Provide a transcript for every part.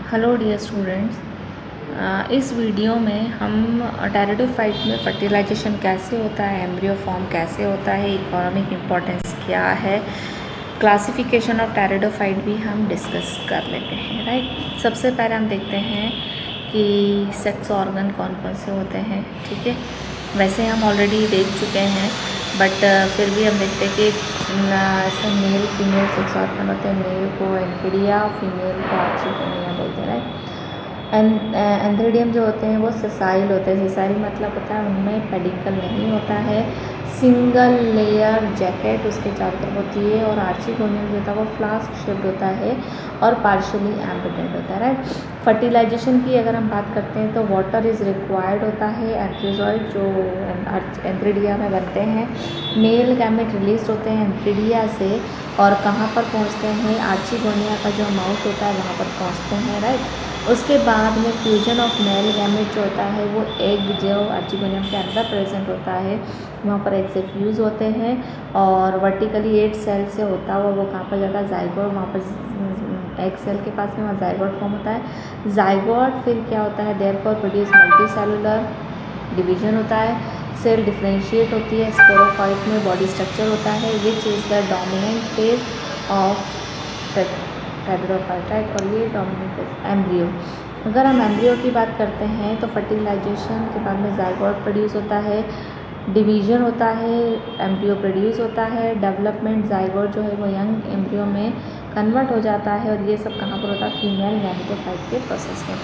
Hello dear students, इस video में हम टेरिडोफाइट में फर्टिलाइजेशन कैसे होता है, एम्ब्रियो फॉर्म कैसे होता है, इकोनॉमिक इम्पोर्टेंस क्या है, क्लासिफिकेशन ऑफ टेरिडोफाइट भी हम डिस्कस कर लेते हैं। राइट, सबसे पहले हम देखते हैं कि सेक्स ऑर्गन कौन कौन से होते हैं। ठीक है, वैसे हम ऑलरेडी देख चुके हैं, बट फिर भी हम देखते हैं कि इसमें मेल फीमेल सेक्स ऑर्गन होते हैं। मेल को एंथीडिया, फीमेल को आर्चिगोनिया बोलते हैं। राइट, एंथीडियम जो होते हैं वो सेसाइल होते हैं। सेसाइल मतलब होता है उनमें पेडिकल नहीं होता है, सिंगल लेयर जैकेट उसके चारों तरफ होती है। और आर्चिगोनियम जो होता है वो फ्लास्क शेप्ड होता है और पार्शियली एम्बिडेंट होता है। राइट, फर्टिलाइजेशन की अगर हम बात करते हैं तो वाटर इज़ रिक्वायर्ड होता है। एंथ्रीजॉइड जो एंथ्रीडिया में बनते हैं, मेल गैमेट रिलीज होते हैं एंथ्रीडिया से और कहाँ पर पहुँचते हैं, आर्चिगोनिया का जो माउथ होता है वहाँ पर पहुँचते हैं। राइट, उसके बाद में फ्यूजन ऑफ मेल गैमेट जो होता है वो एग जो आर्चिगोनियम के अंदर प्रेजेंट होता है वहाँ पर एग से फ्यूज़ होते हैं और वर्टिकली 8 सेल से होता हुआ वो कहाँ पर जाता है, जाइगोट। वहाँ पर एग सेल के पास में वहाँ जाइगोट फॉर्म होता है। जाइगोट फिर क्या होता है, therefore produce multi cellular division होता है, सेल डिफ्रेंशिएट होती है। स्पोरोफाइट में बॉडी स्ट्रक्चर होता है which is the dominant phase of pteridophyte. Right, और ये डोमिनेंट फेज एम्ब्रियो। अगर हम एम्ब्रियो की बात करते हैं तो फर्टिलाइजेशन के बाद में जाइगोट प्रोड्यूस होता है, डिवीजन होता है, एम्ब्रियो प्रोड्यूस होता है, डेवलपमेंट जाइगोट जो है वो यंग एम्ब्रियो में कन्वर्ट हो जाता है और ये सब कहाँ पर होता है, फीमेल गैमेटोफाइट के प्रोसेस में।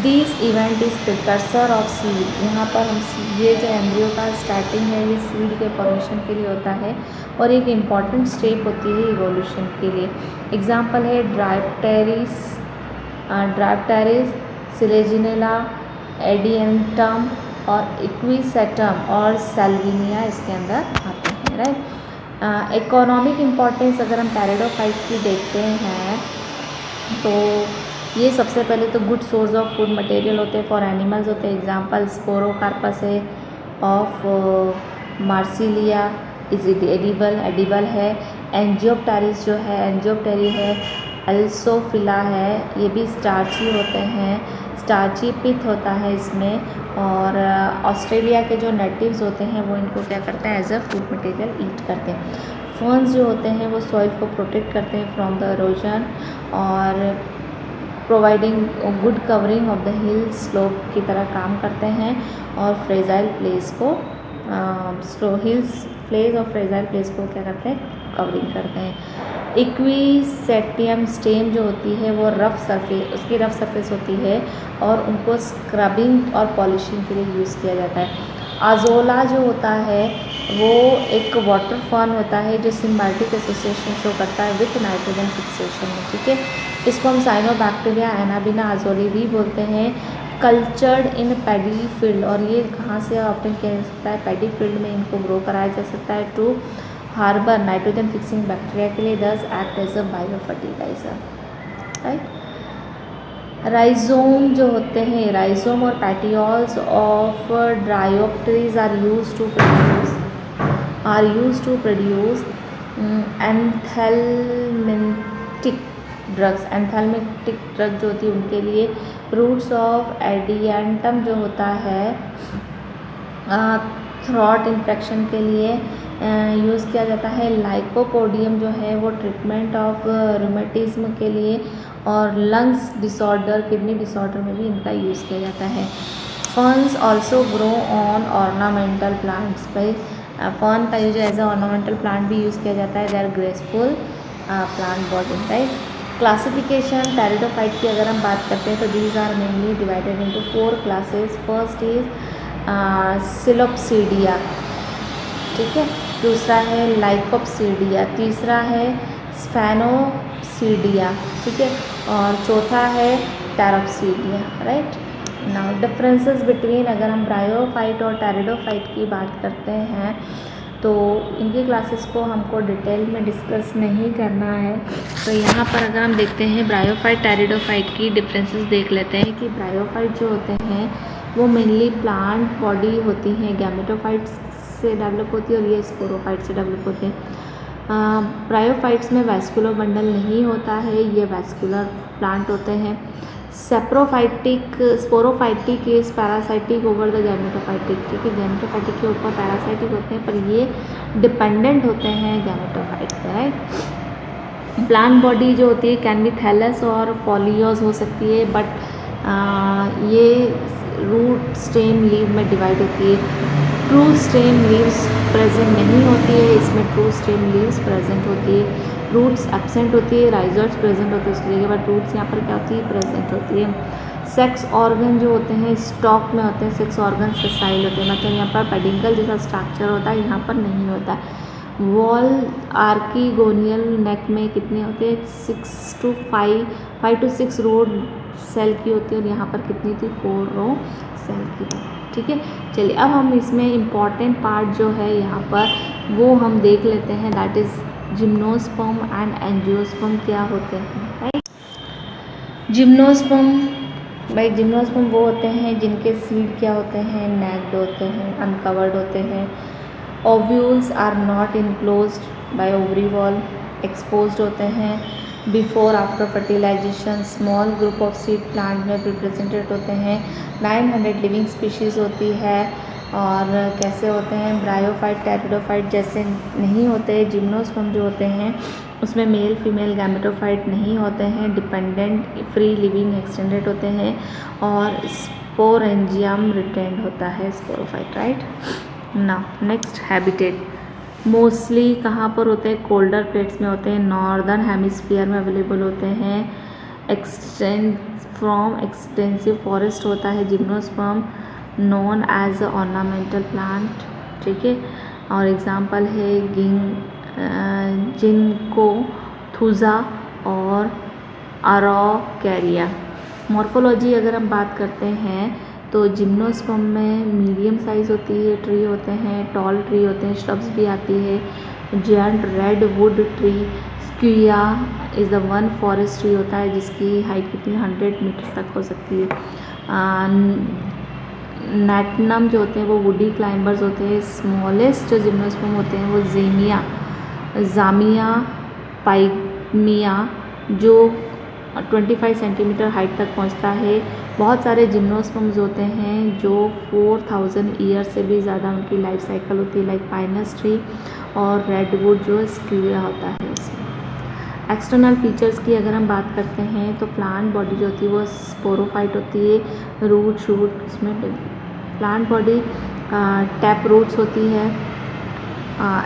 This event is precursor of seed. यहाँ पर हम ये जो एम्ब्रियो का स्टार्टिंग है ये सीड के फॉर्मेशन के लिए होता है और एक इम्पॉर्टेंट स्टेप होती है इवोल्यूशन के लिए। एग्जाम्पल है ड्राइप्टेरिस, सिलेजिनेला, एडिएंटम और इक्विसेटम और सेल्विनिया इसके अंदर आते हैं। राइट, इकोनॉमिक इम्पॉर्टेंस अगर हम टेरिडोफाइट की देखते हैं तो ये सबसे पहले तो good source of food material होते हैं फॉर एनिमल्स होते हैं। एग्जांपल स्पोरोकार्पस है ऑफ मार्सिलिया इज एडिबल है। एंजियोप्टेरिस जो है, एंजियोप्टेरी है, अल्सोफिला है, ये भी स्टार्ची होते हैं, स्टार्ची पिथ होता है इसमें। और ऑस्ट्रेलिया के जो नेटिव्स होते हैं वो इनको क्या करते हैं, एज अ फूड मटेरियल ईट करते हैं। फर्न्स जो होते हैं वो सॉइल को प्रोटेक्ट करते हैं फ्रॉम द इरोजन और providing good covering of the hill slope की तरह काम करते हैं और फ्रेजाइल प्लेस को हिल्स प्लेस और फ्रेजाइल प्लेस को क्या करते हैं, कवरिंग करते हैं। इक्विसेटियम स्टेम जो होती है वो रफ सरफेस, उसकी रफ सरफेस होती है और उनको स्क्रबिंग और पॉलिशिंग के लिए यूज़ किया जाता है। आजोला जो होता है वो एक वाटर फॉर्म होता है जो सिम्बायोटिक एसोसिएशन शो करता है विथ नाइट्रोजन फिक्सेशन में। ठीक है, इसको हम साइनोबैक्टीरिया एनाबिना आजोली भी बोलते हैं। कल्चर्ड इन पैडी फील्ड, और ये कहाँ से ऑप्टेन किया जा सकता है, पैडी फील्ड में इनको ग्रो कराया जा सकता है to harbour nitrogen fixing bacteria के लिए, thus act as a bio fertilizer. Right, rhizome जो होते हैं, राइजोम और petioles of Dryopteris are use to produce anthelmintic drugs. Anthelmintic drug जो होती है उनके लिए रूट्स ऑफ एडिएंटम जो होता है थ्रॉट इन्फेक्शन के लिए यूज़ किया जाता है। लाइकोपोडियम जो है वो ट्रीटमेंट ऑफ रूमेटिज्म के लिए और लंग्स डिसऑर्डर, किडनी डिसऑर्डर में भी इनका यूज़ किया जाता है। Ferns also grow on ornamental plants. भाई फर्न का use as a ornamental plant भी यूज़ किया जाता है। They are graceful plant body. Right, classification pteridophyte की अगर हम बात करते हैं तो these are mainly divided into 4 classes. First is Psilopsida, ठीक है, दूसरा है लाइकोप्सीडिया, तीसरा है स्फेनोसीडिया, ठीक है, और चौथा है टेरोप्सीडिया। राइट, नाउ डिफरेंसेस बिटवीन, अगर हम ब्रायोफाइट और टेरिडोफाइट की बात करते हैं तो इनकी क्लासेस को हमको डिटेल में डिस्कस नहीं करना है। तो यहाँ पर अगर हम देखते हैं ब्रायोफाइट टेरिडोफाइट की डिफरेंसेस देख लेते हैं कि ब्रायोफाइट जो होते हैं वो मेनली प्लांट बॉडी होती हैं, गैमेटोफाइट्स से डेवलप होती है और ये स्पोरोफाइट से डेवलप होते हैं। ब्रायोफाइट्स में वैस्कुलर बंडल नहीं होता है, ये वैस्कुलर प्लांट होते हैं। Saprophytic sporophytic is parasitic over the gametophytic, ठीक है, गैमेटोफाइटिक के ऊपर पैरासाइटिक होते हैं, पर ये डिपेंडेंट होते हैं गैमेटोफाइट पे, राइट। प्लांट बॉडी जो होती है कैन बी थैलस और फॉलियोज हो सकती है, बट ये रूट स्टेम लीव में डिवाइड होती है। ट्रू स्टेम लीव्स प्रेजेंट नहीं होती है, इसमें ट्रू स्टेम लीव्स प्रेजेंट होती है। रूट्स एब्सेंट होती है, राइजोइड्स प्रेजेंट होते हैं, उसकी जगह पर रूट्स यहाँ पर क्या होती है, प्रेजेंट होती है। सेक्स ऑर्गन जो होते हैं स्टॉक में होते हैं, सेक्स ऑर्गन सेसाइल होते हैं, मतलब यहाँ पर पेडिंकल जैसा स्ट्रक्चर होता है, यहाँ पर नहीं होता है। वॉल आर्कीगोनियल नेक में कितने होते हैं, 5 to 6 रो सेल की होती है, और यहाँ पर कितनी थी, 4 रो सेल की थी, ठीक है। चलिए अब हम इसमें इम्पॉर्टेंट पार्ट जो है यहाँ पर वो हम देख लेते हैं, that is gymnosperm and angiosperm क्या होते हैं, राइट। जिम्नोस्पर्म वो होते हैं जिनके सीड क्या होते हैं, नैक्ड होते हैं, अनकवर्ड होते हैं। Ovules are not enclosed by ovary wall, exposed होते हैं। Before after fertilization small group of seed plant में रिप्रेजेंटेड होते हैं। 900 लिविंग स्पीशीज़ होती है, और कैसे होते हैं, ब्रायोफाइट टेरिडोफाइट जैसे नहीं होते। जिम्नोस्पर्म जो होते हैं उसमें मेल फीमेल गैमेटोफाइट नहीं होते हैं, डिपेंडेंट फ्री लिविंग एक्सटेंडेड होते हैं, और स्पोरेंजियम रिटेंड होता है sporophyte, right. Now next habitat mostly कहाँ पर होते हैं, कोल्डर प्लेट्स में होते हैं, नॉर्दर्न हेमिस्फीयर में अवेलेबल होते हैं। एक्सटेंसिव फॉरेस्ट होता है gymnosperm, known as a ornamental plant, ठीक है। और एग्जांपल है जिनको थुजा और अरोकैरिया। मॉर्फोलॉजी अगर हम बात करते हैं तो जिम्नोस्पर्म में मीडियम साइज़ होती है, ट्री होते हैं, टॉल ट्री होते हैं, श्रब्स भी आती है। Giant redwood tree, Sequoia is the one forest tree होता है जिसकी हाइट कितनी 100 मीटर तक हो सकती है। नैटनम जो होते हैं वो वुडी क्लाइंबर्स होते हैं। स्मॉलेस्ट जो जिम्नोस्पर्म होते हैं वो जामिया पाइमिया जो 25 सेंटीमीटर हाइट तक पहुंचता है। बहुत सारे जिम्नोस्पर्म्स होते हैं जो 4000 ईयर से भी ज़्यादा उनकी लाइफ साइकिल होती है, लाइक पाइनस ट्री और रेडवुड जो स्क्विया होता है इसमें। एक्सटर्नल फीचर्स की अगर हम बात करते हैं तो प्लांट बॉडी जो होती है वो स्पोरोफाइट होती है, रूट शूट उसमें प्लांट बॉडी टैप रूट्स होती है,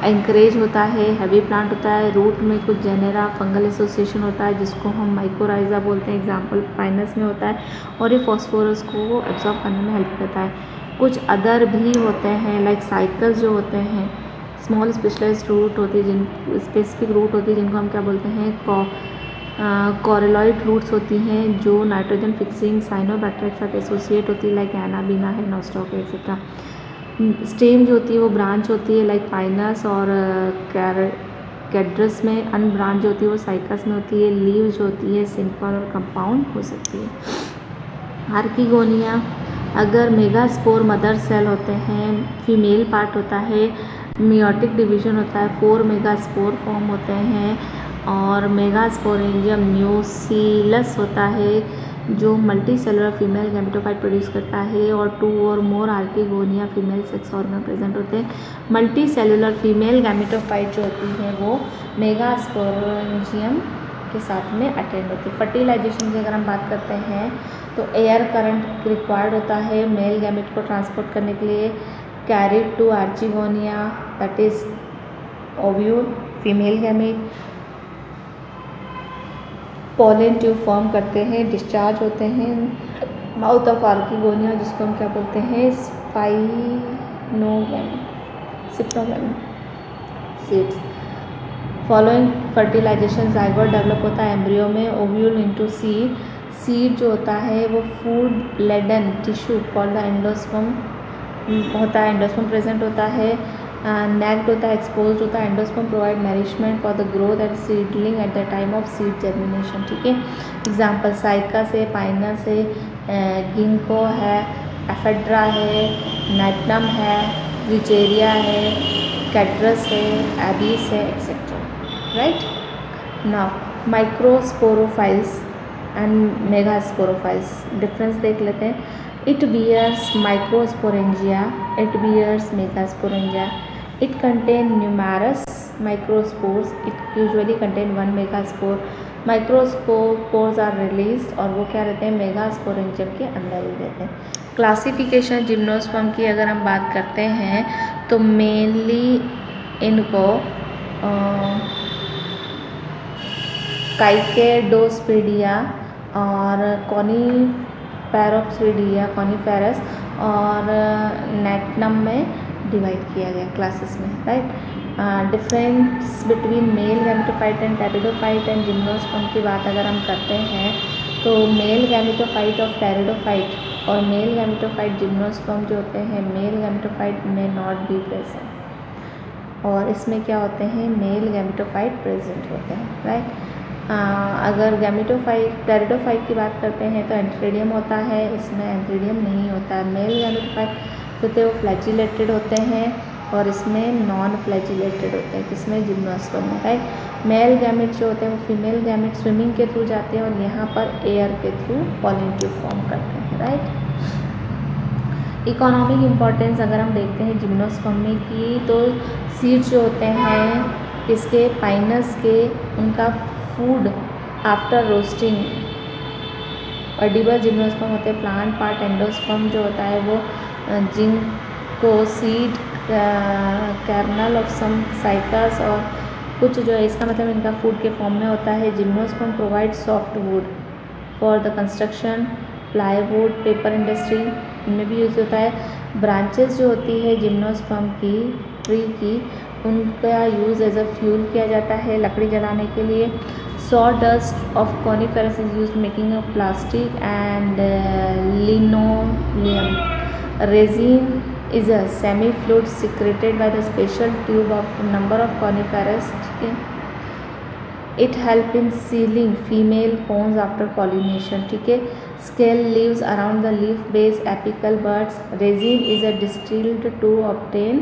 एंकरेज होता है, हैवी प्लांट होता है। रूट में कुछ जेनेरा फंगल एसोसिएशन होता है जिसको हम माइकोराइजा बोलते हैं, एग्जांपल पाइनस में होता है, और ये फॉस्फोरस को एब्जॉर्ब करने में हेल्प करता है। कुछ अदर भी होते हैं लाइक साइकल्स जो होते हैं, स्मॉल स्पेशलाइज्ड रूट होती है, जिन स्पेसिफिक रूट होती है जिनको हम क्या बोलते हैं, कॉरेलॉइड रूट्स होती हैं जो नाइट्रोजन फिक्सिंग साइनोबैक्टीरिया के साथ एसोसिएट होती है, लाइक एनाबीना है, नोस्टॉक है, एक्सेट्रा। स्टेम जो होती है वो ब्रांच होती है लाइक पाइनस और कैड्रस में। अनब्रांच जो होती है वो साइकस में होती है। लीव जो होती है सिंपल और कंपाउंड हो सकती है। आर्कीगोनिया अगर मेगास्पोर मदर सेल होते हैं, फीमेल पार्ट होता है, मियोटिक डिवीजन होता है, 4 मेगास्पोर फॉर्म होते हैं, और मेगास्पोरेंजियम न्यूसीलस होता है जो multicellular female gametophyte produce करता है, और 2 और more archegonia female sex organ present होते हैं। मल्टी सेलुलर फीमेल गैमेटोफाइट जो होती है वो मेगास्पोरेंजियम के साथ में अटेंड होती है। फर्टिलाइजेशन की अगर हम बात करते हैं तो एयर करंट रिक्वायर्ड होता है मेल गैमेट को ट्रांसपोर्ट करने के लिए। Carried to archegonia that is ovule female gamete. Pollen tube form करते हैं, डिस्चार्ज होते हैं माउथ ऑफ आर्कीगोनिया जिसको हम क्या बोलते हैं, सिप्रोगैम seeds. Following fertilization zygote develop होता है एम्ब्रियो में, ओव्यूल इनटू सीड। सीड जो होता है वो food laden tissue called endosperm होता है, एंडोस्पर्म प्रेजेंट होता है, नेक्ड होता है, एक्सपोज्ड होता है। Endosperm provide nourishment for the growth and seedling at the time of seed germination, ठीक है। एग्जांपल साइकस है, पाइनस है, गिंको है, एफेड्रा है, नाइटनम है, विचेरिया है, कैड्रस है, एबीस है, etcetera, right. Now microsporophylls and megasporophylls. Difference देख लेते हैं। It bears microsporangia, it bears megasporangia, it contain numerous microspores, it usually contain 1 megaspore. Microspores are release और वो क्या रहते हैं, मेगास्पोरेंजियम के अंदर ही रहते हैं। क्लासिफिकेशन जिम्नोस्पर्म की अगर हम बात करते हैं तो मेनली इनको काइकेडोस्पिडिया और कॉनिफेरोप्सिडिया, कॉनिफेरस और नेटनम में डिवाइड किया गया क्लासेस में, right. Difference between male gametophyte and pteridophyte and gymnosperm की बात अगर हम करते हैं तो मेल गैमेटोफाइट ऑफ टेरिडोफाइट और मेल गैमेटोफाइट जिम्नोस्पर्म जो होते हैं, मेल गैमेटोफाइट में नॉट बी प्रेजेंट और इसमें क्या होते हैं, मेल गैमेटोफाइट प्रेजेंट होते हैं, राइट। अगर गैमेटोफाइट टेरिडोफाइट की बात करते हैं तो एंथ्रीडियम होता है, इसमें एंथ्रीडियम नहीं होता है। मेल गैमेटोफाइट होते हैं वो फ्लैजिलेटेड होते हैं और इसमें नॉन फ्लैजिलेटेड होते हैं, जिसमें जिम्नोस्पर्म में, राइट। मेल गैमेट जो होते हैं वो फीमेल गैमेट स्विमिंग के थ्रू जाते हैं और यहाँ पर एयर के थ्रू पॉलन ट्यूब फॉर्म करते हैं, राइट। इकोनॉमिक इम्पॉर्टेंस अगर हम देखते हैं जिम्नोस्पर्म में की तो सीड्स जो होते हैं इसके पाइनस के, उनका food after roasting edible gymnosperm होते हैं। प्लांट पार्ट एंडोस्पर्म जो होता है वो जिनको सीड कैर्नल ऑफ सम साइकस और कुछ जो है, इसका मतलब इनका फूड के फॉर्म में होता है। Gymnosperm provide soft wood for the construction, plywood, paper industry इनमें भी यूज़ होता है। ब्रांचेस जो होती है जिम्नोस्पर्म की ट्री की, उनका यूज़ एज अ फ्यूल किया जाता है लकड़ी जलाने के लिए। Sawdust of coniferous is used making of plastic and linoleum. Resin is a semi-fluid secreted by the special tube of number of coniferous. It help in sealing female cones after pollination. ठीक है। Scale leaves around the leaf base, apical buds. Resin is a distilled to obtain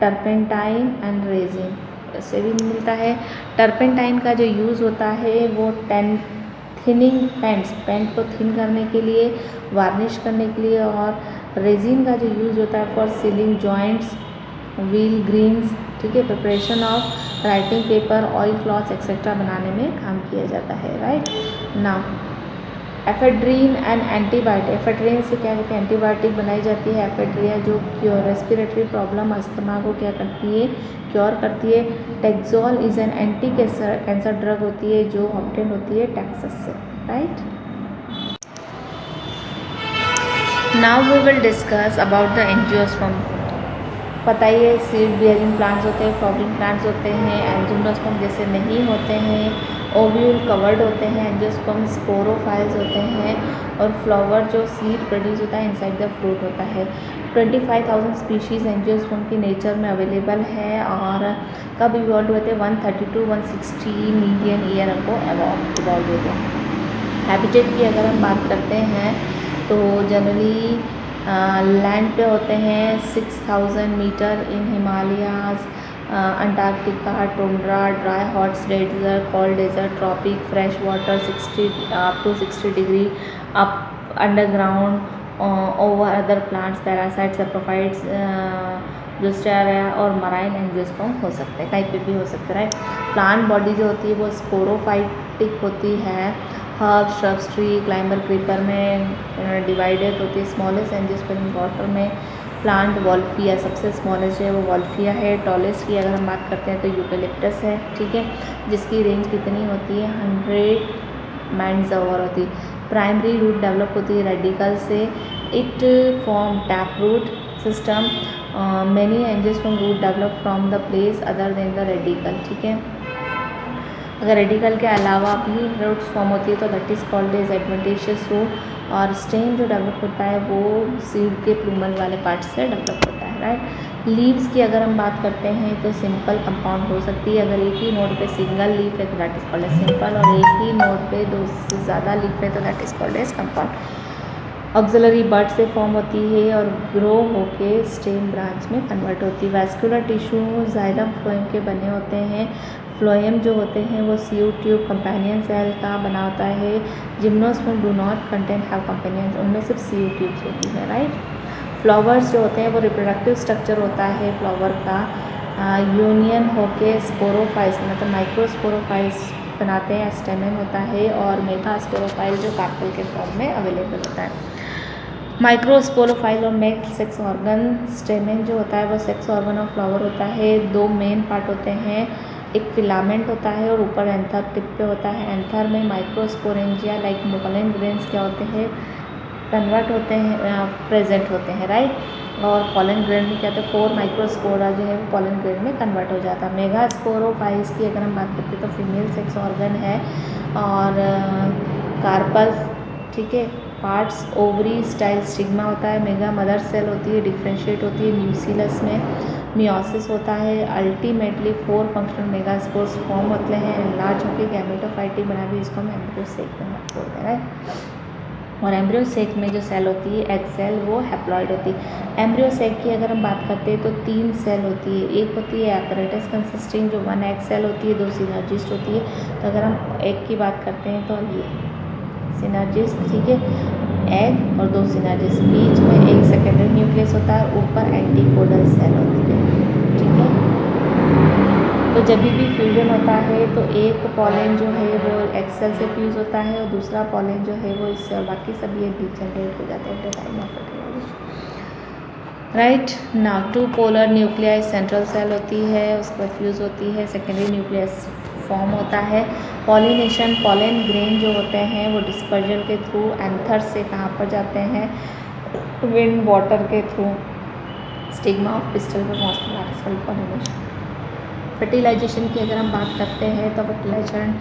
turpentine and resin. से भी मिलता है। Turpentine का जो use होता है वो थिनिंग पेंट को थिन करने के लिए, वार्निश करने के लिए, और रेजिन का जो यूज़ होता है for sealing joints, wheel greens, ठीक है, preparation of writing paper, oil cloths etcetera बनाने में काम किया जाता है, right. Now ephedrine and antibiotic. Ephedrine से क्या कहते हैं, एंटीबायोटिक बनाई जाती है। एफेड्रिया जो क्योर रेस्पिरेटरी प्रॉब्लम अस्थमा को क्या करती है, क्योर करती है। Taxol is an anti cancer drug होती है जो ऑब्टेन होती है टेक्सास से, right. Now we will discuss about the angiosperm. पता ही है सीड बियरिंग प्लांट्स होते हैं, फ्लावरिंग प्लांट्स होते हैं। एंजियोस्पर्म जैसे नहीं होते हैं, ओव्यूल कवर्ड होते हैं। एंजियोस्पर्म स्पोरोफाइल्स होते हैं और फ्लावर जो सीड प्रोड्यूस होता है इनसाइड द फ्रूट होता है। 25,000 स्पीशीज़ एंजियोस्पर्म की नेचर में अवेलेबल है और कब इवॉल्व हुए थे, 130 to 160 million year ago evolve हुए थे। हैबिटेट की अगर हम बात करते हैं तो जनरली लैंड पे होते हैं 6000 metre in Himalayas, Antarctica, tundra, dry hot desert, cold desert, tropic, fresh water 60 up to 60 degree up underground, over other plants, parasite, saprophytes, Zostera और मराइन एंजियोस्पर्म हो सकते हैं, कहीं पे भी हो सकते हैं, राइट। प्लांट बॉडी जो होती है वो स्पोरोफाइटिक होती है। Herb, shrubs, tree, climber, creeper में डिवाइडेड होती है। स्मॉलेस्ट एंजियोस्पर्म वाटर में प्लांट वॉल्फिया सबसे स्मॉलेस्ट है, वो वॉल्फिया है। टॉलेस्ट की अगर हम बात करते हैं तो यूकेलिप्टस है, ठीक है, जिसकी रेंज कितनी होती है, 100 मैंड्स ओवर होती है। प्राइमरी रूट डेवलप होती है रेडिकल से। It form tap root system. Many angiosperm root develop from the place other than the radical, ठीक है। अगर रेडिकल के अलावा भी रूट्स फॉर्म होती है तो that is called as adventitious root. और स्टेम जो डेवलप होता है वो सीड के प्लूमल वाले पार्ट से डेवलप होता है, राइट। लीव्स की अगर हम बात करते हैं तो सिंपल कंपाउंड हो सकती है। अगर एक ही नोड पे सिंगल लीफ है तो that is called as simple, और एक ही नोड पे दो से ज़्यादा लीफ है तो that is called as compound. Axillary bud से फॉर्म होती है और ग्रो होके स्टेम ब्रांच में कन्वर्ट होती है। वैस्कुलर टिश्यू जाइलम फ्लोएम के बने होते हैं। फ्लोएम जो होते हैं वो सीयू ट्यूब कंपेनियन सेल का बना होता है। Gymnosperm do not contain have companion, उनमें सिर्फ सीयू ट्यूब्स होती है, राइट। फ्लावर्स जो होते हैं वो रिप्रोडक्टिव स्ट्रक्चर होता है फ्लावर का, यूनियन होके स्पोरोफाइल्स मतलब माइक्रोस्पोरोफाइल्स बनाते हैं, स्टेमेन होता है, और मेगा स्पोरोफाइल जो कार्पेल के फॉर्म में अवेलेबल होता है। माइक्रोस्पोरोफाइल और मेल सेक्स ऑर्गन, स्टेमेन जो होता है वो सेक्स ऑर्गन ऑफ फ्लावर होता है। दो मेन पार्ट होते हैं, एक फिलामेंट होता है और ऊपर एंथर टिप पे होता है। एंथर में माइक्रोस्पोरेंजिया लाइक पोलन ग्रेन्स क्या होते हैं, कन्वर्ट होते हैं, प्रेजेंट होते हैं, राइट। और पोलन ग्रेन में क्या होता है, 4 माइक्रोस्पोरा जो है वो पोलन ग्रेन में कन्वर्ट हो जाता है। मेगा स्पोरोफाइल्स की अगर हम बात करते हैं तो फीमेल सेक्स ऑर्गन है, और कार्पल्स, ठीक है, पार्ट्स ओवरी स्टाइल स्टिग्मा होता है। मेगा मदर सेल होती है, डिफ्रेंशिएट होती है न्यूसीलस में, मियोसिस होता है। अल्टीमेटली 4 फंक्शनल मेगास्पोर्स फॉर्म होते हैं, एनलार्ज होकर गैमेटोफाइटिक बना भी, इसको हम एम्ब्रियोसेक में बोलते हैं, और एम्ब्रियोसेक में जो सेल होती है एग सेल वो हैप्लॉइड होती है। एम्ब्रियोसेक की अगर हम बात करते हैं तो 3 सेल होती है, एक होती है एपरेटस कंसिस्टिंग जो 1 एग सेल होती है, 2 सिनर्जिस्ट होती है। तो अगर हम एग की बात करते हैं तो ये सिनर्जिस्ट, ठीक है, एग और 2 सिनर्जिस्ट, बीच में एक सेकेंडरी न्यूक्लियस होता है, ऊपर एंटीकोडल सेल होती है, ठीक है। तो जब भी फ्यूजन होता है तो एक पॉलन जो है वो एग सेल से फ्यूज़ होता है, और दूसरा पॉलन जो है वो इससे, और बाकी सब ये डिजेनरेट हो जाते हैं time of fertilization, right. Now 2 polar nuclei, central cell होती है, उसके बाद फ्यूज़ होती है, सेकेंडरी न्यूक्लियस फॉर्म होता है। पॉलिनेशन, पॉलन ग्रेन जो होते हैं वो डिस्पर्जन के थ्रू एंथर से कहाँ पर जाते हैं, विंड वाटर के थ्रू स्टिग्मा ऑफ पिस्टल पर पहुँचते हैं, सेल पॉलिनेशन। फर्टिलाइजेशन की अगर हम बात करते हैं तो फर्टिलाइजेशन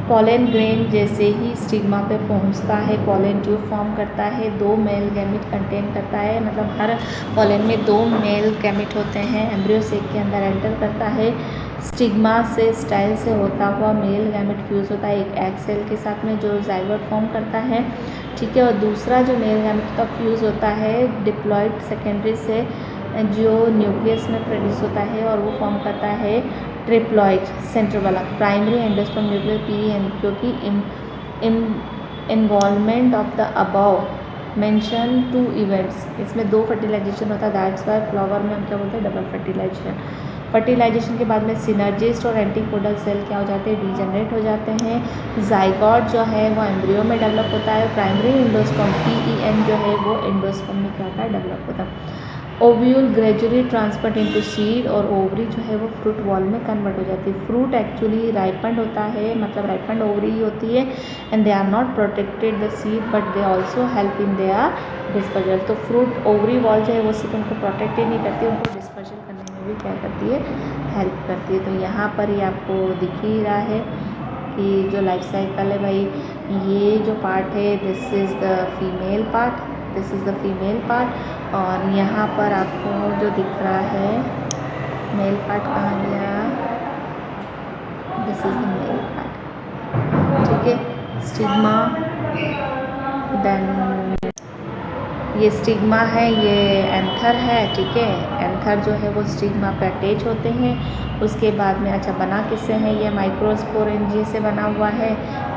पॉलन ग्रेन जैसे ही स्टिग्मा पे पहुंचता है पॉलन ट्यूब फॉर्म करता है, 2 मेल गैमिट कंटेन करता है, मतलब हर पॉलन में 2 मेल गैमिट होते हैं। एम्ब्रियोसेक के अंदर एंटर करता है, स्टिग्मा से स्टाइल से होता हुआ मेल गैमिट फ्यूज़ होता है एक एग सेल के साथ में जो जाइगोट फॉर्म करता है, ठीक है। और दूसरा जो मेल गैमिट का फ्यूज़ होता है डिप्लॉइड सेकेंडरी से जो न्यूक्लियस में प्रोड्यूस होता है, और वो फॉर्म करता है ट्रिप्लॉइड सेंटर वाला प्राइमरी एंडोस्पर्म न्यूक्लियर PEN, क्योंकि involvement of the above mention 2 events, इसमें 2 फर्टिलाइजेशन होता है, दैट्स वाई फ्लावर में हम क्या बोलते हैं, डबल फर्टिलाइजेशन। फर्टिलाइजेशन के बाद में सिनर्जिस्ट और एंटीकोडल सेल क्या हो जाते हैं, डीजनरेट हो जाते हैं। जाइगोट जो है वो एम्ब्रियो में डेवलप होता है, प्राइमरी एंडोस्पर्म PEN जो है वो एंडोस्पर्म में क्या होता है, डेवलप होता है। Ovule gradually transferred into seed, और ओवरी जो है वो फ्रूट वॉल में कन्वर्ट हो जाती है। फ्रूट एक्चुअली राइपन्ड होता है, मतलब राइपन्ड ओवरी ही होती है, and they are not protected the seed but they also help in their dispersal. तो फ्रूट ओवरी वॉल जो है वो सिर्फ उनको प्रोटेक्ट ही नहीं करती, उनको डिस्पर्जल करने में भी क्या करती है, हेल्प करती है। तो यहाँ पर ही आपको दिख ही रहा है कि जो लाइफ साइकिल है भाई, ये जो पार्ट है this is the female part, this is the female part, और यहाँ पर आपको जो दिख रहा है मेल पार्ट कहाँ गया, this is the male part, ठीक है। स्टिग्मा, देन ये स्टिग्मा है, ये एंथर है, ठीक है। एंथर जो है वो स्टिग्मा पे अटैच होते हैं, उसके बाद में अच्छा बना किससे है, ये माइक्रोस्पोरेंजिया से बना हुआ है,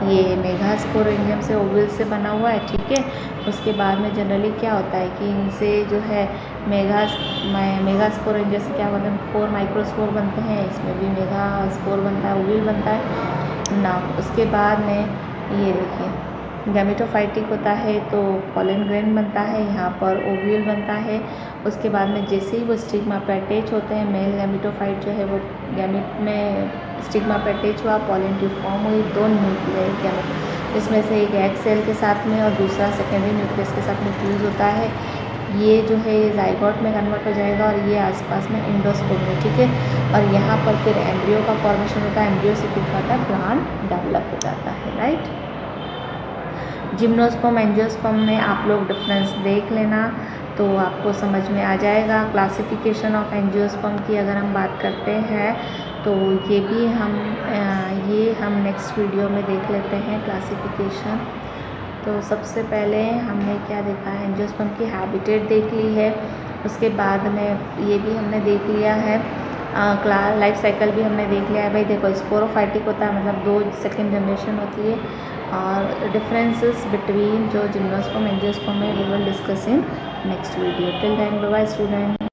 ये मेगास्पोरेंजियम से ओवल से बना हुआ है, ठीक है। उसके बाद में जनरली क्या होता है कि इनसे जो है मेगास्पोरेंजिया से क्या बनते हैं, 4 माइक्रोस्पोर बनते हैं, इसमें भी मेगास्पोर बनता है, ओवल बनता है ना। उसके बाद में ये देखिए गैमेटोफाइटिक होता है तो पॉलन ग्रेन बनता है, यहाँ पर ओव्यूल बनता है। उसके बाद में जैसे ही वो स्टिग्मा पे अटैच होते हैं, मेल गैमेटोफाइट जो है वो गैमेट में स्टिग्मा पे अटैच हुआ, पॉलन ट्यूब फॉर्म हुई, 2 न्यूक्लियर गैमेट, जिसमें से एक एग सेल के साथ में और दूसरा सेकेंडरी न्यूक्लियस के साथ में फ्यूज़ होता है। ये जो है ये जाइगोट में कन्वर्ट हो जाएगा, और ये आसपास में एंडोस्पर्म में, ठीक है। और यहाँ पर फिर एम्ब्रियो का फॉर्मेशन होता है, एम्ब्रियो से फिर होता है प्लांट डेवलप हो जाता है, राइट। जिम्नोस्पर्म एंजियोस्पर्म में आप लोग डिफरेंस देख लेना तो आपको समझ में आ जाएगा। क्लासिफिकेशन ऑफ एंजियोस्पर्म की अगर हम बात करते हैं तो ये भी हम नेक्स्ट वीडियो में देख लेते हैं क्लासिफिकेशन। तो सबसे पहले हमने क्या देखा है, एंजियोस्पर्म की हैबिटेट देख ली है। उसके बाद में ये भी हमने देख लिया है लाइफ साइकिल भी हमने देख लिया है भाई। देखो स्पोरोफाइटिक होता है मतलब 2 सेकेंड जनरेशन होती है, और डिफरेंसेस बिटवीन जो जिम्नोस्पर्म एंजियोस्पर्म है we will discuss in next video. Till then bye bye student.